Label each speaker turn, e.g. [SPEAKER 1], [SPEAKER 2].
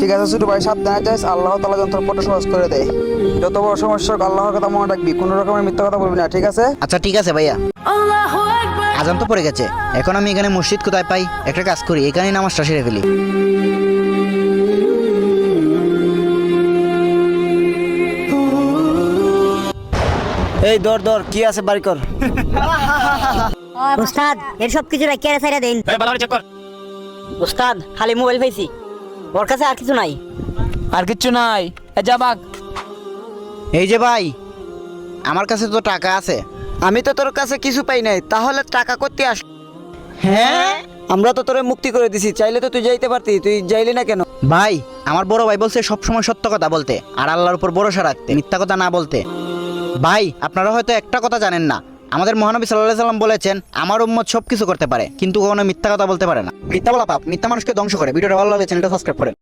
[SPEAKER 1] ঠিক আছে ছোট ভাই, সাবধানে যাস, আল্লাহ তাআলা যন্ত্রপট সহজ করে দেয়। যত বড় সমস্যা হোক আল্লাহর কথা মনে রাখবি, কোনো রকমের মিথ্যা কথা বলবি না, ঠিক আছে?
[SPEAKER 2] আচ্ছা ঠিক আছে ভাইয়া। আজান তো পড়ে গেছে, এখন আমি এখানে মসজিদ কোথায় পাই? একটা কাজ করি, এখানেই নামাজটা সেরে ফেলি।
[SPEAKER 3] এই দর দর কি আছে বাড়ি কর।
[SPEAKER 4] উস্তাদ এর সব কিছু কেড়ে ছাইরা দেন। উস্তাদ খালি মোবাইল পাইছি, ওর কাছে আর কিছু নাই।
[SPEAKER 5] আর কিচ্ছু নাই, যা বাগ।
[SPEAKER 2] এই যে ভাই, আমার কাছে তো টাকা আছে।
[SPEAKER 3] আমি তো তোর কাছে কিছু পাই নাই, তাহলে টাকা করতে আস?
[SPEAKER 2] হ্যাঁ,
[SPEAKER 3] আমরা তো তোরে মুক্তি করে দিছি, চাইলে তো তুই যাইতে পারতি, তুই যাইলি না কেন?
[SPEAKER 2] ভাই আমার বড় ভাই বলছে সবসময় সত্য কথা বলতে আর আল্লাহর উপর ভরসা রাখতে, মিথ্যা কথা না বলতে। ভাই আপনারা হয়তো একটা কথা জানেন না, আমাদের মহানবী সাল্লাল্লাহু আলাইহি সাল্লাম বলেছেন আমার উম্মত সবকিছু করতে পারে কিন্তু কখনো মিথ্যা কথা বলতে পারে না। মিথ্যা বলা পাপ, মিথ্যা মানুষকে ধ্বংস করে। ভিডিওটা ভালো লাগলে চ্যানেলটা সাবস্ক্রাইব করেন।